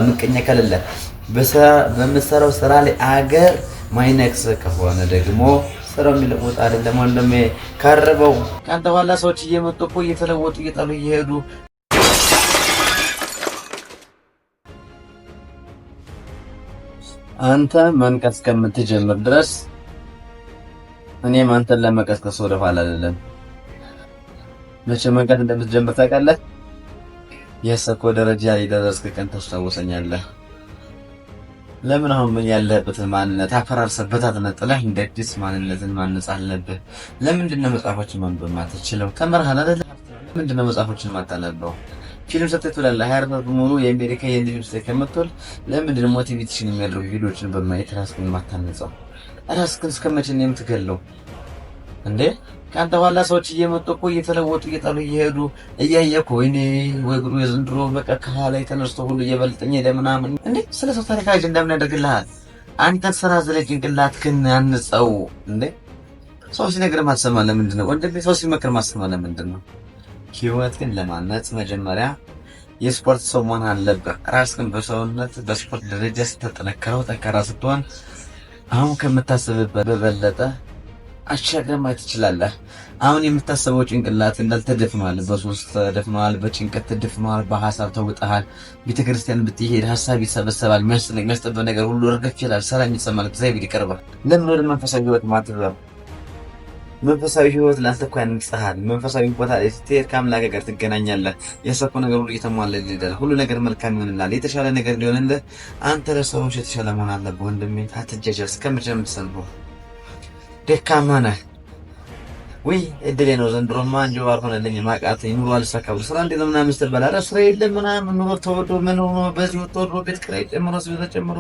ምቀኛ ከሌለ በምትሰራው ስራ ላይ አገር ማይነክስ ከሆነ ደግሞ ስራው የሚለወጥ አይደለም ወንድሜ። ካረበው ካንተ በኋላ ሰዎች እየመጡ እኮ እየተለወጡ እየጣሉ እየሄዱ አንተ መንቀስ እስከምትጀምር ድረስ እኔም አንተን ለመቀስቀስ ወደ ኋላ አይደለም። መቼ መንቀስ እንደምትጀምር ታውቃለህ? የሰኮ ደረጃ ላይ ደረስክ ቀን ታስታውሰኛለህ። ለምን አሁን ምን ያለህበትን ማንነት አፈራርሰበት አትነጥለህ እንደ አዲስ ማንነትን ማነጽ አለብህ። ለምንድን ነው መጽሐፎችን ማንበብ ማትችለው? ተምረሃል አይደል? ለምንድን ነው መጽሐፎችን ማታነበው? ፊልም ሰጥተህ ትላለህ 24 ሰዓት ሙሉ የአሜሪካ የፊልም ሰጥተህ ከምትውል ለምንድን ነው ሞቲቬሽን የሚያደርጉ ቪዲዮዎችን በማየት ራስህን ማታነጸው? ራስህን እስከመቼ ነው የምትገለው እንዴ? ካንተ በኋላ ሰዎች እየመጡ እኮ እየተለወጡ እየጣሉ እየሄዱ እያየህ እኮ ወይኔ ወይ ጉዱ የዘንድሮ በቃ ከላይ ተነስቶ ሁሉ እየበልጠኝ ሄደ ምናምን እንዴ። ስለ ሰው ታሪክ አጀንዳ ምን ያደርግልሃል? አንተን ስራ ዝለህ ጭንቅላትህን አንጸው እንዴ። ሰው ሲነግርህ ማትሰማ ለምንድን ነው ወንድሜ? ሰው ሲመክር ማትሰማ ለምንድን ነው? ህይወት ግን ለማነጽ መጀመሪያ የስፖርት ሰው መሆን አለብህ። ራስህን በሰውነት በስፖርት ደረጃ ስትጠነክረው ጠንካራ ስትሆን አሁን ከምታስብበት በበለጠ አሻግረህ ማየት ትችላለህ። አሁን የምታስበው ጭንቅላት እንዳልተደፍኗል፣ በሱስ ተደፍኗል፣ በጭንቀት ተደፍኗል፣ በሀሳብ ተውጠሃል። ቤተክርስቲያን ብትሄድ ሀሳብ ይሰበሰባል፣ የሚያስጠበብ ነገር ሁሉ እርግፍ ይላል፣ ሰላም ይሰማል፣ እግዚአብሔር ይቀርባል። ለምን ወደ መንፈሳዊ ህይወት ማትገባ? መንፈሳዊ ህይወት ለአንተ እኮ ያንጽሃል። መንፈሳዊ ቦታ ላይ ስትሄድ ከአምላክ ጋር ትገናኛለህ። ያሰብከው ነገር ሁሉ እየተሟላልህ ይሄዳል። ሁሉ ነገር መልካም ይሆንልሃል። የተሻለ ነገር ሊሆንልህ አንተ ለሰዎች የተሻለ መሆን አለብህ ወንድሜ። አትጃጃል። እስከመቼ ነው የምትሰንፈው? ደካማ ነህ ወይ? እድሌ ነው ዘንድሮማ እንጂ አልሆነልኝ ማቃተኝ ኑሮ አልሳካው ስራ እንዴት ነው ምናምን ስትበላ ኧረ ስራ የለም ምናምን ኑሮ ተወዶ ምን ሆኖ በዚህ ወጥቶ ቤት ኪራይ ጨምሮ ስቤት ጨምሮ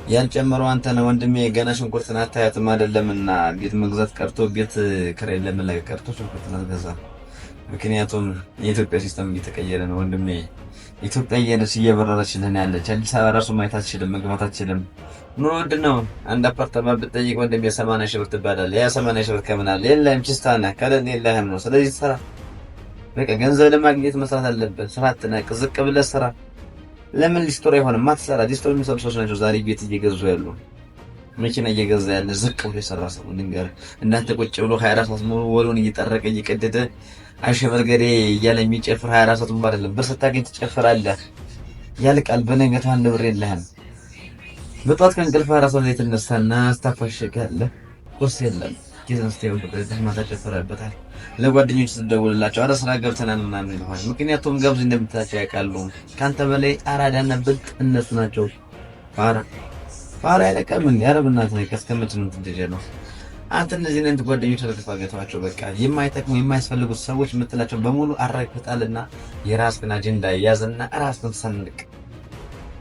ያን ጨምሮ አንተ ነው ወንድሜ ገና ሽንኩርትን አታያትም አይደለምና ቤት መግዛት ቀርቶ ቤት ኪራይ ለመለቀቅ ቀርቶ ሽንኩርትን አትገዛ። ምክንያቱም የኢትዮጵያ ሲስተም እየተቀየረ ነው ወንድሜ። ኢትዮጵያ እየበረረችልን ያለች አዲስ አበባ ራሱ ማየት አትችልም፣ መግባት አትችልም። ኑሮ ውድ ነው። አንድ አፓርታማ ብትጠይቅ ወንድሜ 80 ሺህ ብር ትባላለህ። ያ 80 ሺህ ብር ከምን አለ? የለህም፣ ችስታ ነህ፣ ከሌለ የለህም ነው። ስለዚህ ስራ፣ በቃ ገንዘብ ለማግኘት መስራት አለብህ። ስራ አትናቅ፣ ዝቅ ብለህ ስራ። ለምን ሊስቶር አይሆንም? ማትሰራ ሊስቶር የሚሰሩ ሰዎች ናቸው ዛሬ ቤት እየገዙ ያሉ፣ መኪና እየገዛ ያለ ዝቅ ብሎ የሰራ ሰው ልንገርህ። እናንተ ቁጭ ብሎ 24 ሰዓት ሙሉ ወሉን እየጠረቀ እየቀደደ አሸበርገሬ እያለ የሚጨፍር 24 ሰዓት ሙሉ አይደለም። ብር ስታገኝ ትጨፍራለህ፣ ያልቃል። በነገታው አንድ ብር የለህም። በጧት ከእንቅልፍ 24 ሰዓት ላይ ትነሳና ስታፋሽጋለህ፣ ቁርስ የለም። ጊዜን ስትይው ማታ ጨፍረህበታል። ለጓደኞች ስትደውልላቸው ኧረ ስራ ገብተናል ምናምን ይልሃል። ምክንያቱም ገብዝ እንደምትላቸው ያውቃሉ። ከአንተ በላይ አራዳና ብልጥ እነሱ ናቸው። ፋራ አይለቀም እንዴ? ኧረ በእናትህ ነው። እስከመቼ ነው የምትደጀለው? አንተ እነዚህ ነን ጓደኞች ተደፋገቷቸው። በቃ የማይጠቅሙ የማያስፈልጉት ሰዎች የምትላቸው በሙሉ አራግፈጣልና የራስህን አጀንዳ ያዝና ራስህን ሰንቅ።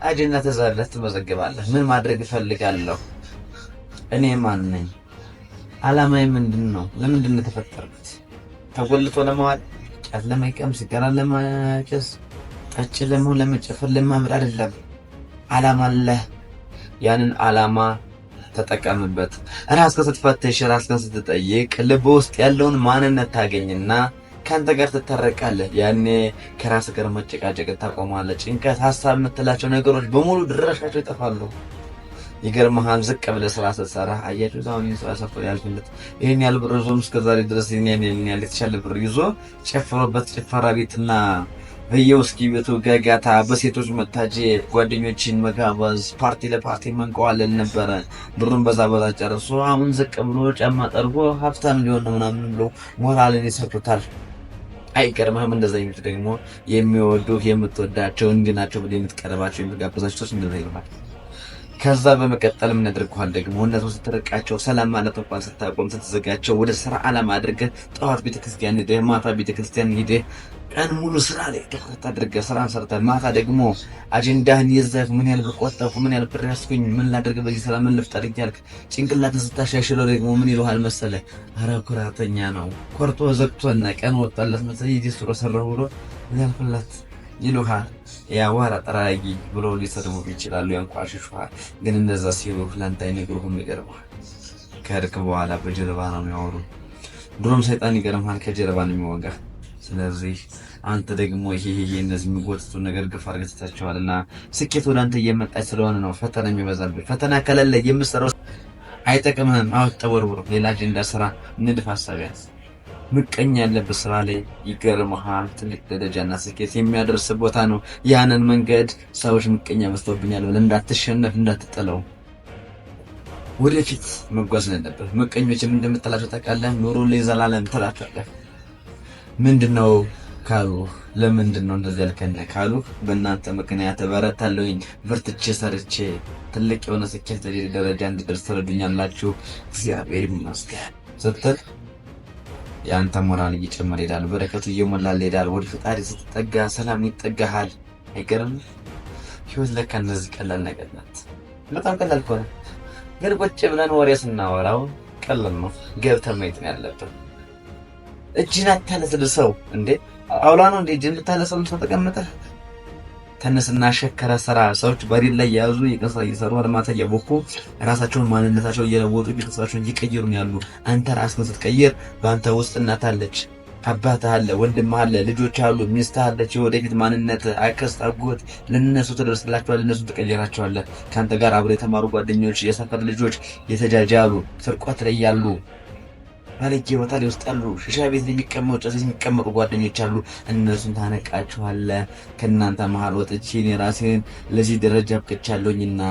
አጀንዳ ተዛለህ ትመዘግባለህ። ምን ማድረግ እፈልጋለሁ? እኔ ማን ነኝ? አላማዬ ምንድን ነው? ለምንድን ነው የተፈጠርኩት? ተጎልቶ ለመዋል፣ ጫት ለመቃም፣ ሲጋራ ለማጨስ፣ ጠጭ ለመሆን፣ ለመጨፈር፣ ለማምር አይደለም። አላማ አለህ። ያንን አላማ ተጠቀምበት። ራስህን ስትፈትሽ፣ ራስህን ስትጠይቅ ልብ ውስጥ ያለውን ማንነት ታገኝና ከአንተ ጋር ትታረቃለህ። ያኔ ከራስህ ጋር መጨቃጨቅ ታቆማለህ። ጭንቀት፣ ሀሳብ የምትላቸው ነገሮች በሙሉ ድረሻቸው ይጠፋሉ። ይገርምሃል፣ ዝቅ ብለህ ስራ ስትሰራ አያችሁ። አሁን ስራ ሰርቶ ያልፍለት ይሄን ያህል ብር ይዞ እስከዛሬ ድረስ ይሄን ያህል የተሻለ ብር ይዞ ጨፍሮበት ጭፈራ ቤትና በየውስኪ ቤቱ ጋጋታ፣ በሴቶች መታጀብ፣ ጓደኞችን መጋበዝ፣ ፓርቲ ለፓርቲ መንቀዋለል ነበረ። ብሩን በዛ ጨርሶ አሁን ዝቅ ብሎ ጫማ ጠርጎ ሀብታም ሊሆን ነው ምናምን ብሎ ሞራልን ይሰጡታል። አይገርምህም? እንደዛ የሚሉት ደግሞ የሚወዱህ የምትወዳቸው እንዲህ ናቸው ብለህ የምትቀርባቸው የምትጋብዛቸው ሰዎች እንደዛ ይሉሃል። ከዛ በመቀጠል ምን ያደርጉሃል ደግሞ እነሱ ስትርቃቸው፣ ሰላም ማለት እንኳን ስታቆም ስትዘጋቸው፣ ወደ ስራ ዓላማ አድርገህ ጠዋት ቤተክርስቲያን ሄደህ ማታ ቤተክርስቲያን ሄደህ ቀን ሙሉ ስራ ላይ ትኩረት አድርገህ ስራን ሰርተህ ማታ ደግሞ አጀንዳህን ይዘህ ምን ያህል ብር ቆጠብኩ፣ ምን ያህል ብር ያስኩኝ፣ ምን ላድርግ በዚህ ስራ ምን ልፍጠር እያልክ ጭንቅላትን ስታሻሽለው ደግሞ ምን ይሉሃል መሰለህ? ኧረ ኩራተኛ ነው፣ ኮርቶ ዘግቶና ቀን ወጣለት መሰለኝ ይህ ስራ ሰራሁ ብሎ ያልፍላት ይሉሃል። ያዋራ ጠራጊ ብሎ ሊሰድቡ ይችላሉ፣ ያንቋሽሹሃል። ግን እንደዛ ሲሉ ለአንተ አይነግሩህም። ይገርምሃል፣ ከሄድክ በኋላ በጀርባ ነው የሚያወሩ። ድሮም ሰይጣን ይገርምሃል ከጀርባ ነው የሚወጋህ። ስለዚህ አንተ ደግሞ ይሄ እነዚህ የሚጎትቱ ነገር ግፍ አድርገህ ትታቸዋልና ስኬት ወደ አንተ እየመጣች ስለሆነ ነው ፈተና የሚበዛብህ። ፈተና ከሌለ የምትሰራው አይጠቅምህም። አትጠወርውር። ሌላ አጀንዳ ስራ፣ ንድፍ ሀሳብ ያዝ። ምቀኛ ያለበት ስራ ላይ ይገርምሃል፣ ትልቅ ደረጃና ስኬት የሚያደርስ ቦታ ነው። ያንን መንገድ ሰዎች ምቀኛ በዝተውብኛል ብለህ እንዳትሸነፍ፣ እንዳትጥለው ወደፊት መጓዝ ነበር። ምቀኞችም እንደምትላቸው ታውቃለህ። ኑሮ ላይ ዘላለም ትላቸዋለህ። ምንድነው ካሉ ለምንድነው እንደዚህ ያልከኝ ካሉ በእናንተ ምክንያት በረታለሁኝ፣ በርትቼ ሰርቼ ትልቅ የሆነ ስኬት ደረጃ እንድደርስ ትረዱኛላችሁ፣ እግዚአብሔር ይመስገን ስትል የአንተ ሞራል እየጨመረ ይሄዳል፣ በረከቱ እየሞላል ይሄዳል። ወደ ፈጣሪ ስትጠጋ ሰላም ይጠጋሃል። አይገርም? ህይወት ለካ እንደዚህ ቀላል ነገር ናት። በጣም ቀላል እኮ ነው። ግን ቁጭ ብለን ወሬ ስናወራው ቀላል ነው። ገብተህ ማየት ነው ያለብን። እጅን አታለስልሰው እንዴ! አውላ ነው እንዴ እጅን ልታለስልሰው ተቀምጠህ? ተነስና ሸከረ ስራ። ሰዎች በሬድ ላይ የያዙ የቀሳ እየሰሩ አድማታ እያቦኩ ራሳቸውን ማንነታቸውን እየለወጡ ቤተሰባቸውን እየቀየሩ ነው ያሉ። አንተ ራስህን ስትቀይር በአንተ ውስጥ እናት አለች፣ አባት አለ፣ ወንድም አለ፣ ልጆች አሉ፣ ሚስት አለች። የወደፊት ማንነት አክስት፣ አጎት ለነሱ ትደርስላቸዋለህ፣ ለነሱ ትቀይራቸዋለህ። ከአንተ ጋር አብረው የተማሩ ጓደኞች፣ የሰፈር ልጆች የተጃጃሉ ስርቆት ላይ ያሉ ባለጌ ቦታ ላይ ውስጥ ያሉ ሺሻ ቤት ላይ የሚቀመጡ ጨስ የሚቀመጡ ጓደኞች አሉ። እነሱን ታነቃቸዋለህ። ከእናንተ መሀል ወጥቼ እኔ ራሴን ለዚህ ደረጃ አብቅቻለሁኝና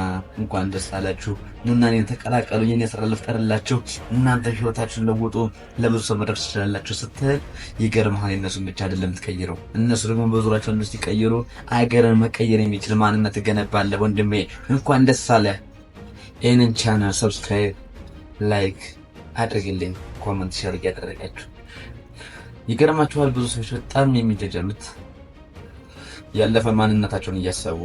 እንኳን ደስ አላችሁ፣ ኑና እኔን ተቀላቀሉኝ፣ እኔ ስራ ልፍጠርላችሁ፣ እናንተ ህይወታችሁን ለውጡ፣ ለብዙ ሰው መድረስ ትችላላችሁ ስትል ይገርምሃል። እነሱን ብቻ አይደለም ትቀይረው፣ እነሱ ደግሞ በዙሪያቸው እነሱ ሲቀይሩ አገርን መቀየር የሚችል ማንነት ትገነባለህ። ወንድሜ እንኳን ደስ አለ። ይህንን ቻናል ሰብስክራይብ፣ ላይክ አድርግልኝ፣ ኮመንት ሼር እያደረጋችሁ። ይገርማችኋል ብዙ ሰዎች በጣም የሚጀጀሉት ያለፈ ማንነታቸውን እያሰቡ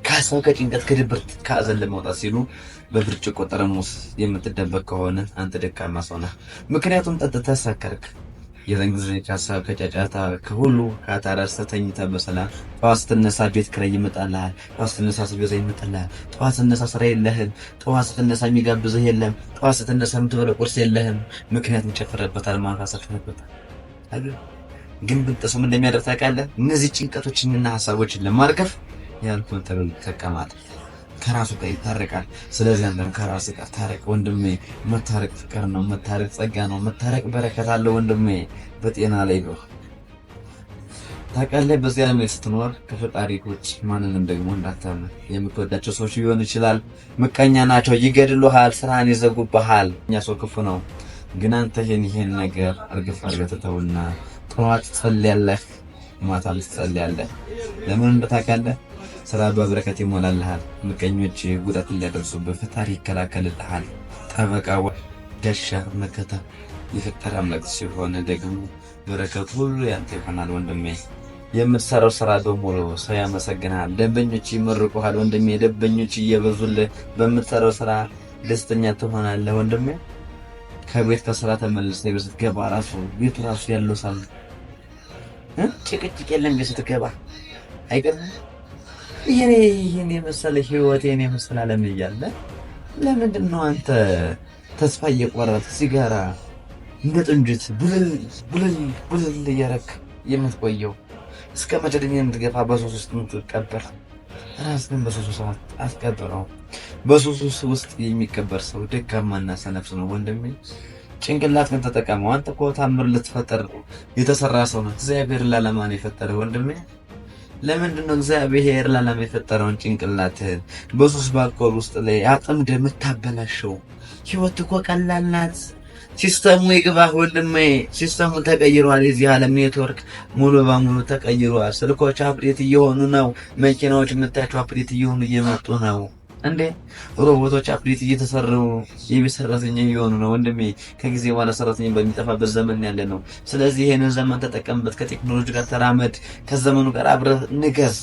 ከሀሳብ ከጭንቀት ከድብርት ከሀዘን ለመውጣት ሲሉ በብርጭቆ ጠርሙስ የምትደበቅ ከሆነ አንተ ደካማ ሰው ነህ። ምክንያቱም ጠጥተህ ሰከርክ። የዘን ጊዜ ከሀሳብ ከጫጫታ ከሁሉ ካታረስተህ ተኝተህ በሰላም ጠዋት ስትነሳ ቤት ኪራይ ይመጣልሃል፣ ጠዋት ስትነሳ ስቤዛ ይመጣልሃል፣ ጠዋት ስትነሳ ስራ የለህም፣ ጠዋት ስትነሳ የሚጋብዝህ የለም፣ ጠዋት ስትነሳ የምትበለው ቁርስ የለህም። ምክንያቱም ጨፍረህበታል፣ ማታ ሰክረህበታል። ግን ብንጥስም እንደሚያደርግ ታውቃለህ። እነዚህ ጭንቀቶችንና ሀሳቦችን ለማርገፍ ያልኩን ተጠቀማት። ከራሱ ጋር ይታረቃል። ስለዚህ አንተም ከራሱ ጋር ታረቅ ወንድሜ። መታረቅ ፍቅር ነው፣ መታረቅ ጸጋ ነው፣ መታረቅ በረከት አለ ወንድሜ። በጤና ላይ ነው ታውቃለህ። በዚህ ዓለም ላይ ስትኖር ከፈጣሪ ውጭ ማንንም ደግሞ እንዳታምን። የምትወዳቸው ሰዎች ሊሆን ይችላል፣ ምቀኛ ናቸው፣ ይገድሉሃል፣ ስራህን ይዘጉብሃል። እኛ ሰው ክፉ ነው። ግን አንተ ይሄን ነገር እርግፍ አድርገህ ትተውና ጠዋት ትጸልያለህ፣ ማታ ትጸልያለህ። ለምን እንደታውቃለህ? ስራ በበረከት ይሞላልሃል። ምቀኞች ጉዳት እንዲያደርሱብህ ፈጣሪ ይከላከልልሃል። ጠበቃ ጋሻ መከታ የፈጠረ አምላክ ሲሆን ደግሞ በረከቱ ሁሉ ያንተ ይሆናል ወንድሜ። የምትሰራው ስራ በሙሉ ሰው ያመሰግናል፣ ደንበኞች ይመርቁሃል ወንድሜ። ደንበኞች እየበዙልህ በምትሰራው ስራ ደስተኛ ትሆናለህ ወንድሜ። ከቤት ከስራ ተመልሰህ ስትገባ ራሱ ቤቱ ራሱ ያለው ሳል ጭቅጭቅ የለም ስትገባ አይገርም? ይሄን የመሰለ ህይወት የኔ መሰለ ዓለም እያለ ለምንድን ነው አንተ ተስፋ እየቆረጥክ ሲጋራ እንደ ጥንጅት ቡልል እያረክ የምትቆየው? እስከ መቼ ዕድሜ የምትገፋ በሱስ ውስጥ የምትቀበር? ራስህን በሱስ ውስጥ አትቀብረው። በሱስ ውስጥ የሚቀበር ሰው ደካማና ሰነፍ ነው ወንድሜ። ጭንቅላትህን ተጠቀመው። አንተ እኮ ታምር ልትፈጠር የተሰራ ሰው ነው። እግዚአብሔር ለዓላማ ነው የፈጠረው ወንድሜ። ለምንድን ነው እግዚአብሔር ለዓላማ የፈጠረውን ጭንቅላትህን በሱስ በአልኮል ውስጥ ላይ አጥምደህ የምታበላሸው? ህይወት እኮ ቀላል ናት። ሲስተሙ ይግባህ ወንድሜ። ሲስተሙ ተቀይሯል። የዚህ ዓለም ኔትወርክ ሙሉ በሙሉ ተቀይሯል። ስልኮች አፕዴት እየሆኑ ነው። መኪናዎች የምታያቸው አፕዴት እየሆኑ እየመጡ ነው። እንዴ ሮቦቶች አፕዴት እየተሰሩ የቤት ሰራተኛ እየሆኑ ነው ወንድሜ። ከጊዜ በኋላ ሰራተኛ በሚጠፋበት ዘመን ያለ ነው። ስለዚህ ይሄንን ዘመን ተጠቀምበት። ከቴክኖሎጂ ጋር ተራመድ። ከዘመኑ ጋር አብረህ ንገስ።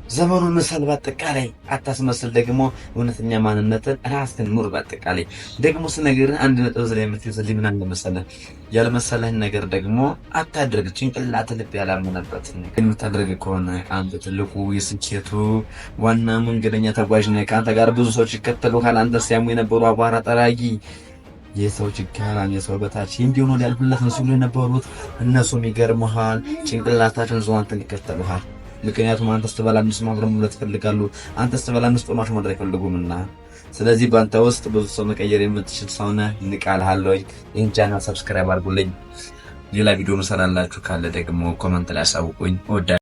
ዘመኑን መሰል በአጠቃላይ አታስመስል። ደግሞ እውነተኛ ማንነትን ራስህን ኑር። በአጠቃላይ ደግሞ ስነግርህ አንድ ነጥብ ላይ የምትይዝልኝ ምን አለ መሰለህ? ያልመሰለህን ነገር ደግሞ አታድርግ። ጭንቅላት ልብ ያላመነበትን የምታደርግ ከሆነ አንተ ትልቁ የስኬቱ ዋና መንገደኛ ተጓዥ ነህ። ከአንተ ጋር ብዙ ሰዎች ይከተሉሃል። አንተ ሲያሙ የነበሩ አቧራ ጠራጊ የሰው ችግር የሰው በታች እንዲሆኑ ያልኩለት ነው ሲሉ የነበሩት እነሱም ይገርምሃል ጭንቅላታቸውን ዘዋንተን ይከተሉሃል። ምክንያቱም አንተ ስትበላ እነሱ ማብረም ማለት ይፈልጋሉ። አንተ ስትበላ እነሱ ጦማሽ ማድረግ አይፈልጉምና ስለዚህ በአንተ ውስጥ ብዙ ሰው መቀየር የምትችል ሰው ነህ። ንቃልሃለሁ። ይህን ቻናል ሰብስክራይብ አድርጉልኝ። ሌላ ቪዲዮ መሰራላችሁ ካለ ደግሞ ኮመንት ላይ አሳውቁኝ።